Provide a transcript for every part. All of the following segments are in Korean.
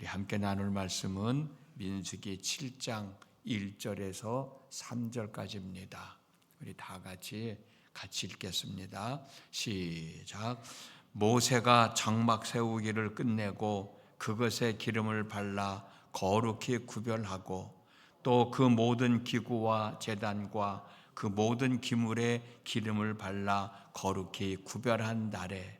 함께 나눌 말씀은 민수기 7장 1절에서 3절까지입니다. 우리 다 같이 읽겠습니다. 시작. 모세가 장막 세우기를 끝내고 그것에 기름을 발라 거룩히 구별하고 또 그 모든 기구와 제단과 그 모든 기물에 기름을 발라 거룩히 구별한 날에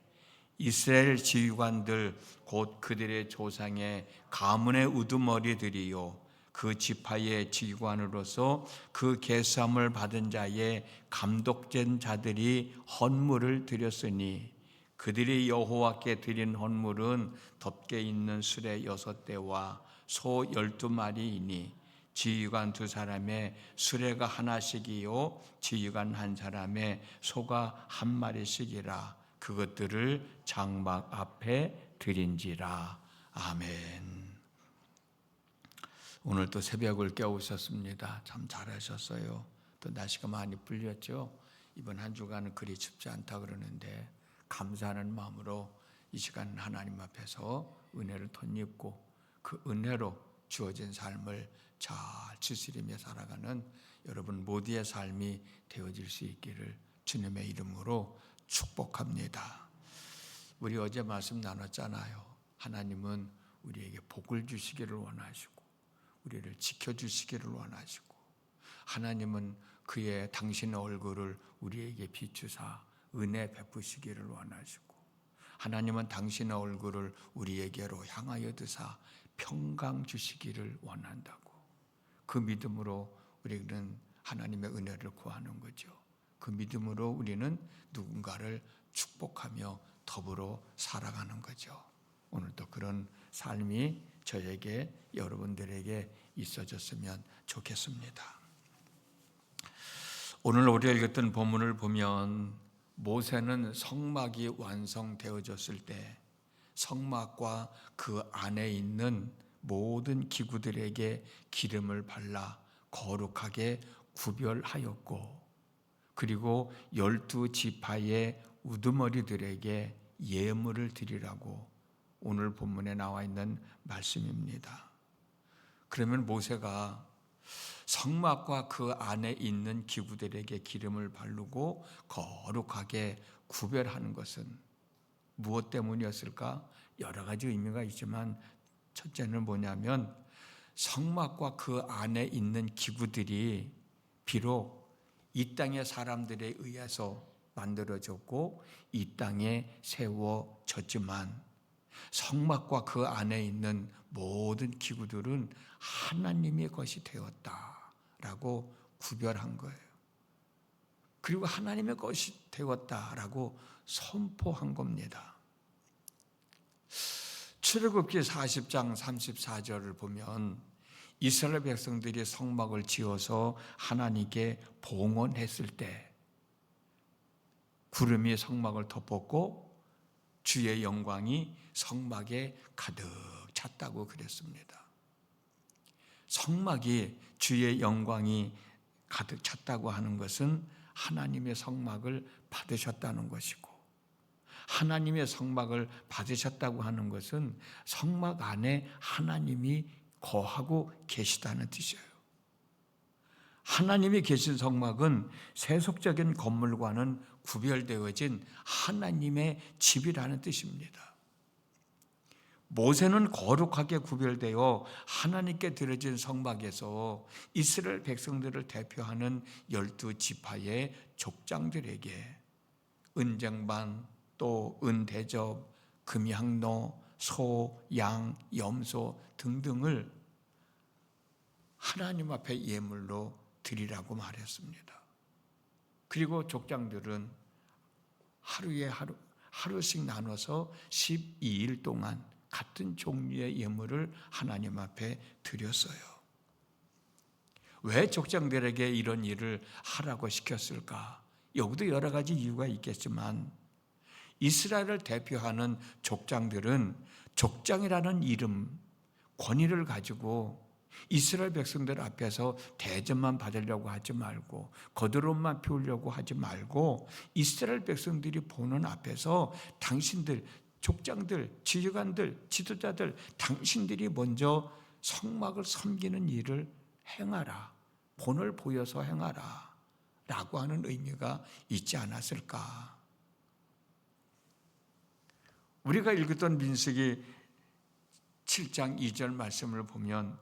이스라엘 지휘관들 곧 그들의 조상의 가문의 우두머리들이요 그 지파의 지휘관으로서 그 계수함을 받은 자의 감독된 자들이 헌물을 드렸으니 그들이 여호와께 드린 헌물은 덮개 있는 수레 6대와 소 12마리이니 지휘관 2사람의 수레가 하나씩이요 지휘관 1사람의 소가 1마리씩이라 그것들을 장막 앞에 드린지라. 아멘. 오늘 또 새벽을 깨우셨습니다. 참 잘하셨어요. 또 날씨가 많이 풀렸죠. 이번 한 주간은 그리 춥지 않다 그러는데 감사하는 마음으로 이 시간 하나님 앞에서 은혜를 덧입고 그 은혜로 주어진 삶을 잘 추스리며 살아가는 여러분 모두의 삶이 되어질 수 있기를 주님의 이름으로 축복합니다. 우리 어제 말씀 나눴잖아요. 하나님은 우리에게 복을 주시기를 원하시고 우리를 지켜주시기를 원하시고 하나님은 그의 당신의 얼굴을 우리에게 비추사 은혜 베푸시기를 원하시고 하나님은 당신의 얼굴을 우리에게로 향하여 드사 평강 주시기를 원한다고. 그 믿음으로 우리는 하나님의 은혜를 구하는 거죠. 그 믿음으로 우리는 누군가를 축복하며 더불어 살아가는 거죠. 오늘도 그런 삶이 저에게 여러분들에게 있어졌으면 좋겠습니다. 오늘 우리가 읽었던 본문을 보면 모세는 성막이 완성되어졌을 때 성막과 그 안에 있는 모든 기구들에게 기름을 발라 거룩하게 구별하였고 그리고 12지파의 우두머리들에게 예물을 드리라고 오늘 본문에 나와 있는 말씀입니다. 그러면 모세가 성막과 그 안에 있는 기구들에게 기름을 바르고 거룩하게 구별하는 것은 무엇 때문이었을까? 여러 가지 의미가 있지만 첫째는 뭐냐면 성막과 그 안에 있는 기구들이 비록 이 땅의 사람들에 의해서 만들어졌고 이 땅에 세워졌지만 성막과 그 안에 있는 모든 기구들은 하나님의 것이 되었다라고 구별한 거예요. 그리고 하나님의 것이 되었다라고 선포한 겁니다. 출애굽기 40장 34절을 보면 이스라엘 백성들이 성막을 지어서 하나님께 봉헌했을 때 구름이 성막을 덮었고 주의 영광이 성막에 가득 찼다고 그랬습니다. 성막이 주의 영광이 가득 찼다고 하는 것은 하나님의 성막을 받으셨다는 것이고 하나님의 성막을 받으셨다고 하는 것은 성막 안에 하나님이 거하고 계시다는 뜻이에요. 하나님이 계신 성막은 세속적인 건물과는 구별되어진 하나님의 집이라는 뜻입니다. 모세는 거룩하게 구별되어 하나님께 드려진 성막에서 이스라엘 백성들을 대표하는 12지파의 족장들에게 은쟁반, 또 은대접, 금향로, 소, 양, 염소 등등을 하나님 앞에 예물로 드리라고 말했습니다. 그리고 족장들은 하루씩 나눠서 12일 동안 같은 종류의 예물을 하나님 앞에 드렸어요. 왜 족장들에게 이런 일을 하라고 시켰을까? 여기도 여러 가지 이유가 있겠지만 이스라엘을 대표하는 족장들은 족장이라는 이름, 권위를 가지고 이스라엘 백성들 앞에서 대접만 받으려고 하지 말고 겉으로만 피우려고 하지 말고 이스라엘 백성들이 보는 앞에서 당신들 족장들, 지휘관들, 지도자들, 당신들이 먼저 성막을 섬기는 일을 행하라. 본을 보여서 행하라. 라고 하는 의미가 있지 않았을까. 우리가 읽었던 민수기 7장 2절 말씀을 보면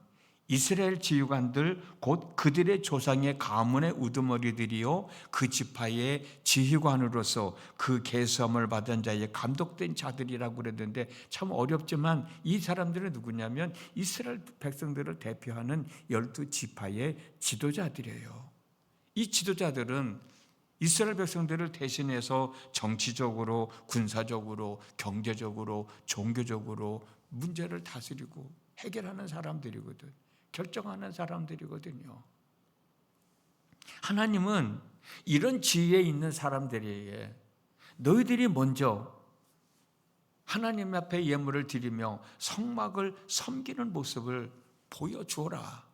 이스라엘 지휘관들 곧 그들의 조상의 가문의 우두머리들이요 그 지파의 지휘관으로서 그 계수함을 받은 자의 감독된 자들이라고 그랬는데 참 어렵지만 이 사람들은 누구냐면 이스라엘 백성들을 대표하는 12지파의 지도자들이에요. 이 지도자들은 이스라엘 백성들을 대신해서 정치적으로, 군사적으로, 경제적으로, 종교적으로 문제를 다스리고 해결하는 사람들이거든. 결정하는 사람들이거든요. 하나님은 이런 지위에 있는 사람들에게 너희들이 먼저 하나님 앞에 예물을 드리며 성막을 섬기는 모습을 보여주어라.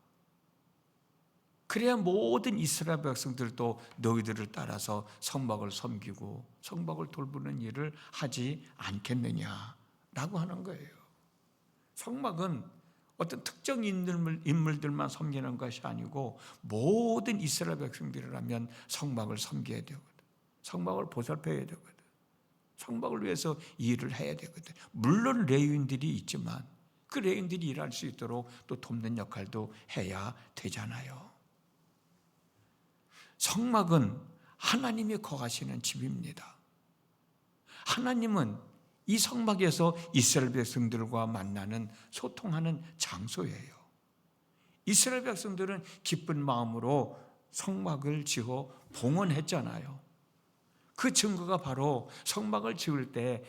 그래야 모든 이스라엘 백성들도 너희들을 따라서 성막을 섬기고 성막을 돌보는 일을 하지 않겠느냐라고 하는 거예요. 성막은 어떤 특정 인물들만 섬기는 것이 아니고 모든 이스라엘 백성들이라면 성막을 섬겨야 되거든. 성막을 보살펴야 되거든. 성막을 위해서 일을 해야 되거든. 물론 레위인들이 있지만 그 레위인들이 일할 수 있도록 또 돕는 역할도 해야 되잖아요. 성막은 하나님이 거하시는 집입니다. 하나님은 이 성막에서 이스라엘 백성들과 만나는 소통하는 장소예요. 이스라엘 백성들은 기쁜 마음으로 성막을 지어 봉헌했잖아요. 그 증거가 바로 성막을 지을 때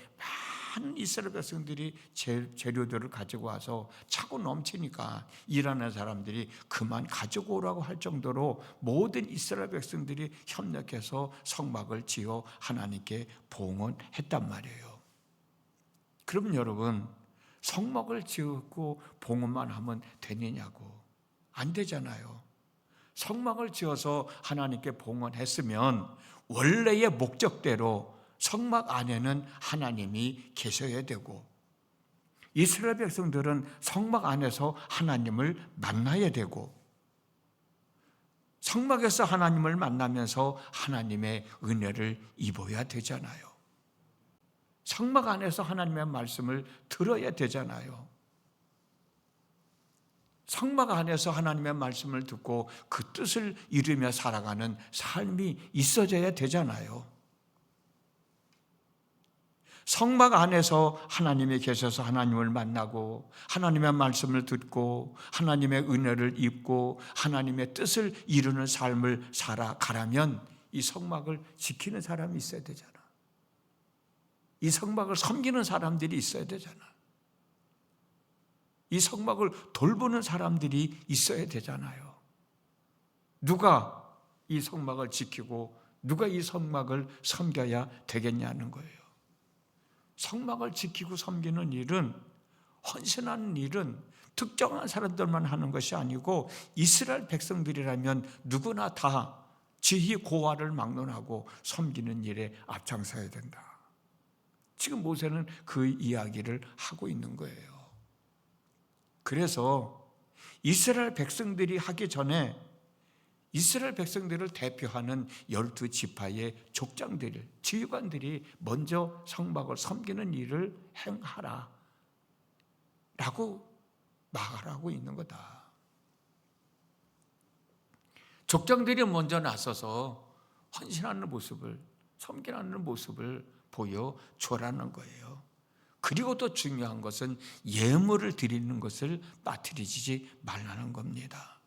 많은 이스라엘 백성들이 재료들을 가지고 와서 차고 넘치니까 일하는 사람들이 그만 가지고 오라고 할 정도로 모든 이스라엘 백성들이 협력해서 성막을 지어 하나님께 봉헌했단 말이에요. 그럼 여러분, 성막을 지었고 봉헌만 하면 되느냐고? 안 되잖아요. 성막을 지어서 하나님께 봉헌했으면 원래의 목적대로 성막 안에는 하나님이 계셔야 되고 이스라엘 백성들은 성막 안에서 하나님을 만나야 되고 성막에서 하나님을 만나면서 하나님의 은혜를 입어야 되잖아요. 성막 안에서 하나님의 말씀을 들어야 되잖아요. 성막 안에서 하나님의 말씀을 듣고 그 뜻을 이루며 살아가는 삶이 있어져야 되잖아요. 성막 안에서 하나님이 계셔서 하나님을 만나고 하나님의 말씀을 듣고 하나님의 은혜를 입고 하나님의 뜻을 이루는 삶을 살아가려면 이 성막을 지키는 사람이 있어야 되잖아. 이 성막을 섬기는 사람들이 있어야 되잖아. 이 성막을 돌보는 사람들이 있어야 되잖아요. 누가 이 성막을 지키고 누가 이 성막을 섬겨야 되겠냐는 거예요. 성막을 지키고 섬기는 일은, 헌신하는 일은 특정한 사람들만 하는 것이 아니고 이스라엘 백성들이라면 누구나 다 지희 고하를 막론하고 섬기는 일에 앞장서야 된다. 지금 모세는 그 이야기를 하고 있는 거예요. 그래서 이스라엘 백성들이 하기 전에 이스라엘 백성들을 대표하는 12지파의 족장들, 지휘관들이 먼저 성막을 섬기는 일을 행하라 라고 말하고 있는 거다. 족장들이 먼저 나서서 헌신하는 모습을, 섬기는 모습을 보여줘라는 거예요. 그리고 또 중요한 것은 예물을 드리는 것을 빠뜨리지 말라는 겁니다.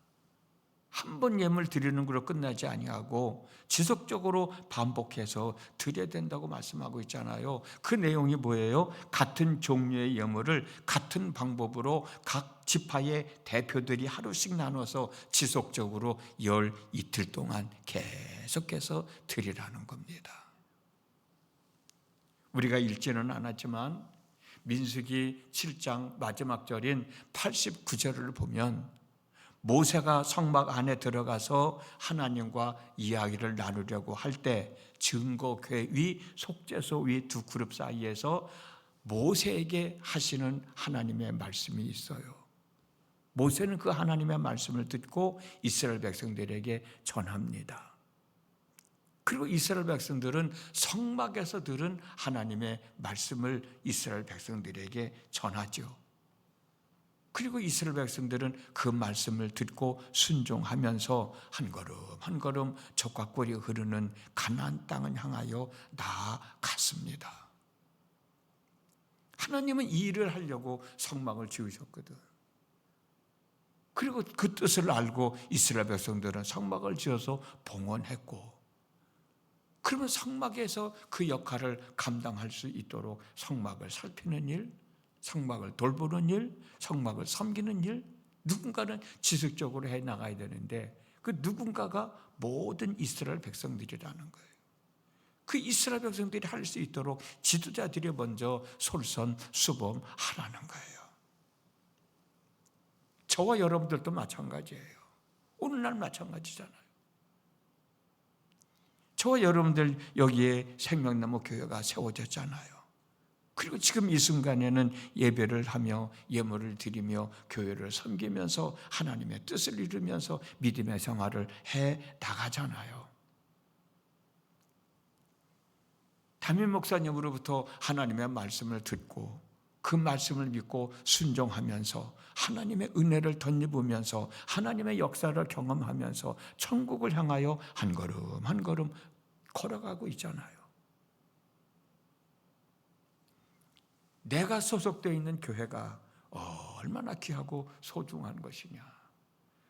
한 번 예물 드리는 걸로 끝나지 아니하고 지속적으로 반복해서 드려야 된다고 말씀하고 있잖아요. 그 내용이 뭐예요? 같은 종류의 예물을 같은 방법으로 각 지파의 대표들이 하루씩 나눠서 지속적으로 열 이틀 동안 계속해서 드리라는 겁니다. 우리가 읽지는 않았지만 민수기 7장 마지막 절인 89절을 보면 모세가 성막 안에 들어가서 하나님과 이야기를 나누려고 할 때 증거궤 위, 속죄소 위 두 그룹 사이에서 모세에게 하시는 하나님의 말씀이 있어요. 모세는 그 하나님의 말씀을 듣고 이스라엘 백성들에게 전합니다. 그리고 이스라엘 백성들은 성막에서 들은 하나님의 말씀을 이스라엘 백성들에게 전하죠. 그리고 이스라엘 백성들은 그 말씀을 듣고 순종하면서 한 걸음 한 걸음 젖과 꿀이 흐르는 가나안 땅을 향하여 나아갔습니다. 하나님은 이 일을 하려고 성막을 지으셨거든. 그리고 그 뜻을 알고 이스라엘 백성들은 성막을 지어서 봉헌했고, 그러면 성막에서 그 역할을 감당할 수 있도록 성막을 살피는 일, 성막을 돌보는 일, 성막을 섬기는 일, 누군가는 지속적으로 해 나가야 되는데 그 누군가가 모든 이스라엘 백성들이라는 거예요. 그 이스라엘 백성들이 할 수 있도록 지도자들이 먼저 솔선수범하라는 거예요. 저와 여러분들도 마찬가지예요. 오늘날 마찬가지잖아요. 저와 여러분들 여기에 생명나무 교회가 세워졌잖아요. 그리고 지금 이 순간에는 예배를 하며 예물을 드리며 교회를 섬기면서 하나님의 뜻을 이루면서 믿음의 생활을 해 나가잖아요. 담임 목사님으로부터 하나님의 말씀을 듣고 그 말씀을 믿고 순종하면서 하나님의 은혜를 덧입으면서 하나님의 역사를 경험하면서 천국을 향하여 한 걸음 한 걸음 걸어가고 있잖아요. 내가 소속되어 있는 교회가 얼마나 귀하고 소중한 것이냐.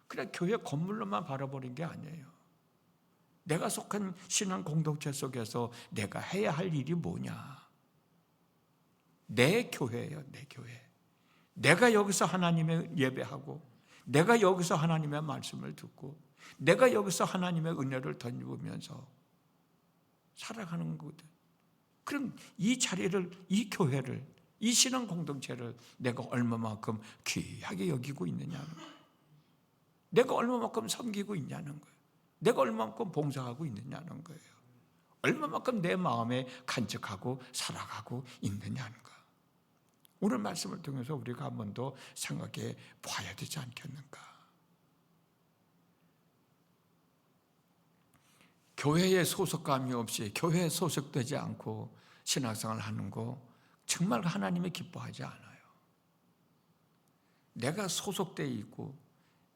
그냥 교회 건물로만 바라보는 게 아니에요. 내가 속한 신앙 공동체 속에서 내가 해야 할 일이 뭐냐. 내 교회예요, 내 교회. 내가 여기서 하나님의 예배하고, 내가 여기서 하나님의 말씀을 듣고, 내가 여기서 하나님의 은혜를 덧입으면서 살아가는 거거든. 그럼 이 자리를, 이 교회를, 이 신앙 공동체를 내가 얼마만큼 귀하게 여기고 있느냐는 거예요. 내가 얼마만큼 섬기고 있냐는 거예요. 내가 얼마만큼 봉사하고 있느냐는 거예요. 얼마만큼 내 마음에 간직하고 살아가고 있느냐는 거예요. 오늘 말씀을 통해서 우리가 한 번 더 생각해 봐야 되지 않겠는가. 교회에 소속감이 없이 교회에 소속되지 않고 신앙생활을 하는 거 정말 하나님이 기뻐하지 않아요. 내가 소속되어 있고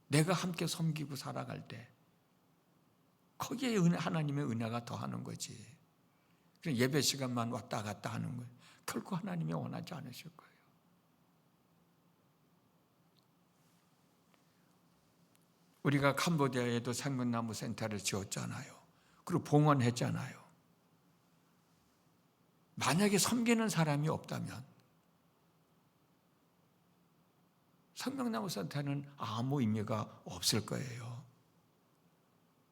내가 함께 섬기고 살아갈 때 거기에 하나님의 은혜가 더하는 거지. 예배 시간만 왔다 갔다 하는 거예요. 결코 하나님이 원하지 않으실 거예요. 우리가 캄보디아에도 생명나무 센터를 지었잖아요. 그리고 봉헌했잖아요. 만약에 섬기는 사람이 없다면 생명나무 센터는 아무 의미가 없을 거예요.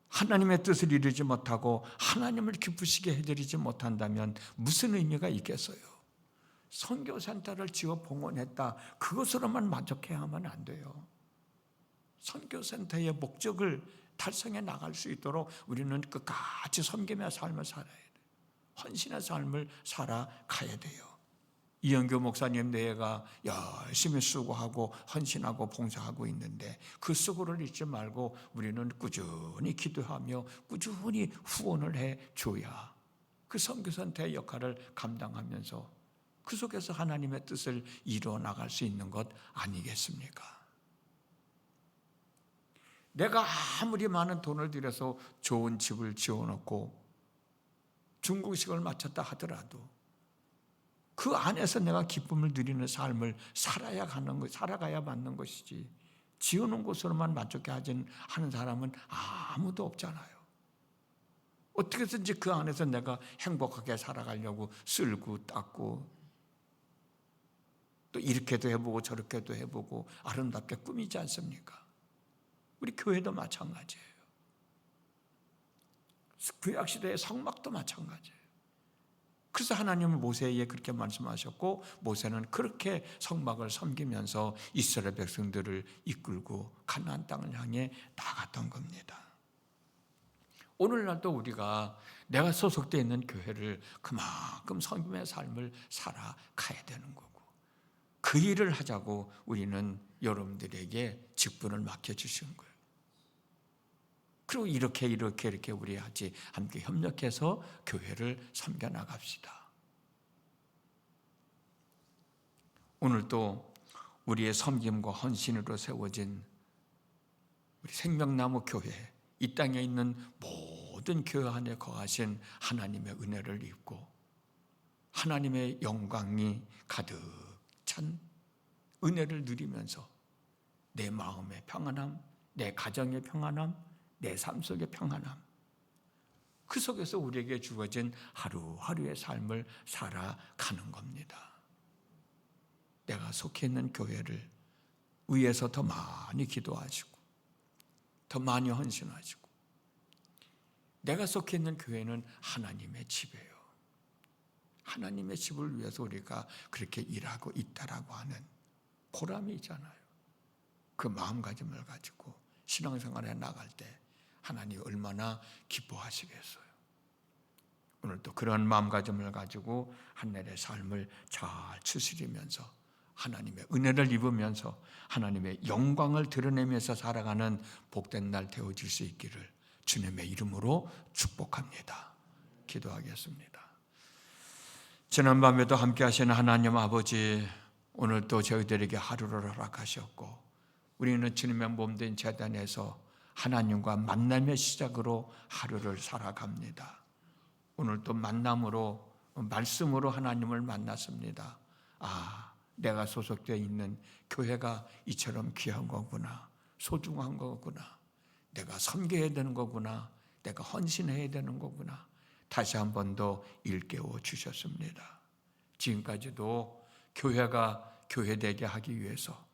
하나님의 뜻을 이루지 못하고 하나님을 기쁘시게 해드리지 못한다면 무슨 의미가 있겠어요? 선교센터를 지어 봉헌했다. 그것으로만 만족해야만 안 돼요. 선교센터의 목적을 달성해 나갈 수 있도록 우리는 끝까지 섬기며 삶을 살아야 돼요. 헌신의 삶을 살아가야 돼요. 이영교 목사님 내가 열심히 수고하고 헌신하고 봉사하고 있는데 그 수고를 잊지 말고 우리는 꾸준히 기도하며 꾸준히 후원을 해줘야 그 선교센터의 역할을 감당하면서 그 속에서 하나님의 뜻을 이루어 나갈 수 있는 것 아니겠습니까? 내가 아무리 많은 돈을 들여서 좋은 집을 지어놓고 중국식을 마쳤다 하더라도 그 안에서 내가 기쁨을 누리는 삶을 살아가야 맞는 것이지 지어놓은 곳으로만 만족해 하는 사람은 아무도 없잖아요. 어떻게든지 그 안에서 내가 행복하게 살아가려고 쓸고 닦고 또 이렇게도 해보고 저렇게도 해보고 아름답게 꾸미지 않습니까? 우리 교회도 마찬가지예요. 구약시대의 성막도 마찬가지예요. 그래서 하나님은 모세에게 그렇게 말씀하셨고 모세는 그렇게 성막을 섬기면서 이스라엘 백성들을 이끌고 가나안 땅을 향해 나갔던 겁니다. 오늘날도 우리가 내가 소속되어 있는 교회를 그만큼 섬김의 삶을 살아가야 되는 거고, 그 일을 하자고 우리는 여러분들에게 직분을 맡겨주신 거예요. 그리고 이렇게 우리 같이 함께 협력해서 교회를 섬겨나갑시다. 오늘도 우리의 섬김과 헌신으로 세워진 우리 생명나무 교회, 이 땅에 있는 모든 교회 안에 거하신 하나님의 은혜를 입고 하나님의 영광이 가득 찬 은혜를 누리면서 내 마음의 평안함, 내 가정의 평안함, 내 삶 속의 평안함, 그 속에서 우리에게 주어진 하루하루의 삶을 살아가는 겁니다. 내가 속해 있는 교회를 위해서 더 많이 기도하시고 더 많이 헌신하시고, 내가 속해 있는 교회는 하나님의 집이에요. 하나님의 집을 위해서 우리가 그렇게 일하고 있다라고 하는 보람이 있잖아요. 그 마음가짐을 가지고 신앙생활에 나갈 때 하나님이 얼마나 기뻐하시겠어요. 오늘도 그런 마음가짐을 가지고 하늘의 삶을 잘 추스리면서 하나님의 은혜를 입으면서 하나님의 영광을 드러내면서 살아가는 복된 날 되어질 수 있기를 주님의 이름으로 축복합니다. 기도하겠습니다. 지난밤에도 함께 하시는 하나님 아버지, 오늘도 저희들에게 하루를 허락하셨고 우리는 주님의 몸된 제단에서 하나님과 만남의 시작으로 하루를 살아갑니다. 오늘도 만남으로, 말씀으로 하나님을 만났습니다. 내가 소속되어 있는 교회가 이처럼 귀한 거구나, 소중한 거구나, 내가 섬겨야 되는 거구나, 내가 헌신해야 되는 거구나, 다시 한 번 더 일깨워 주셨습니다. 지금까지도 교회가 교회되게 하기 위해서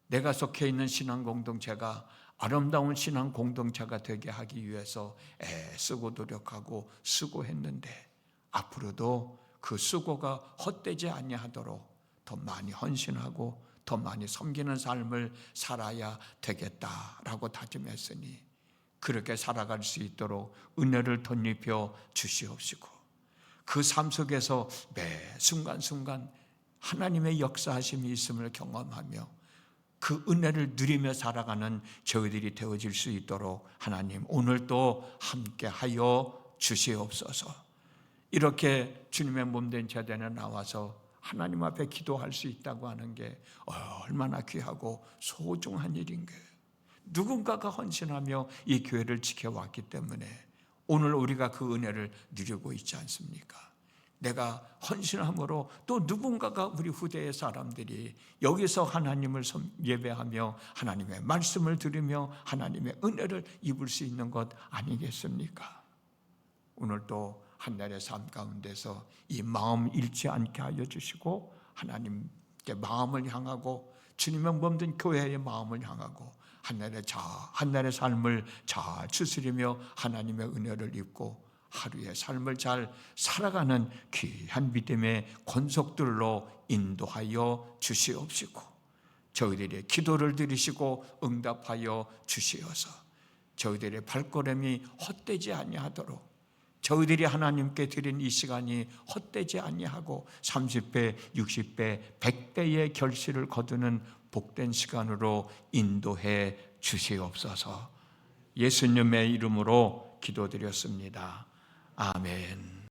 내가 속해 있는 신앙 공동체가 아름다운 신앙 공동체가 되게 하기 위해서 애쓰고 노력하고 수고했는데, 앞으로도 그 수고가 헛되지 아니하도록 더 많이 헌신하고 더 많이 섬기는 삶을 살아야 되겠다라고 다짐했으니 그렇게 살아갈 수 있도록 은혜를 덧입혀 주시옵시고, 그 삶 속에서 매 순간순간 하나님의 역사하심이 있음을 경험하며 그 은혜를 누리며 살아가는 저희들이 되어질 수 있도록 하나님 오늘도 함께하여 주시옵소서. 이렇게 주님의 몸된 제단에 나와서 하나님 앞에 기도할 수 있다고 하는 게 얼마나 귀하고 소중한 일인가. 누군가가 헌신하며 이 교회를 지켜왔기 때문에 오늘 우리가 그 은혜를 누리고 있지 않습니까? 내가 헌신함으로 또 누군가가 우리 후대의 사람들이 여기서 하나님을 예배하며 하나님의 말씀을 들으며 하나님의 은혜를 입을 수 있는 것 아니겠습니까? 오늘도 한날의 삶 가운데서 이 마음 잃지 않게 하여 주시고 하나님께 마음을 향하고 주님의 몸된 교회의 마음을 향하고 한날의 삶을 잘 추스리며 하나님의 은혜를 입고 하루의 삶을 잘 살아가는 귀한 믿음의 권속들로 인도하여 주시옵시고, 저희들의 기도를 들으시고 응답하여 주시어서 저희들의 발걸음이 헛되지 아니하도록, 저희들이 하나님께 드린 이 시간이 헛되지 아니하고 30배, 60배, 100배의 결실을 거두는 복된 시간으로 인도해 주시옵소서. 예수님의 이름으로 기도드렸습니다. 아멘.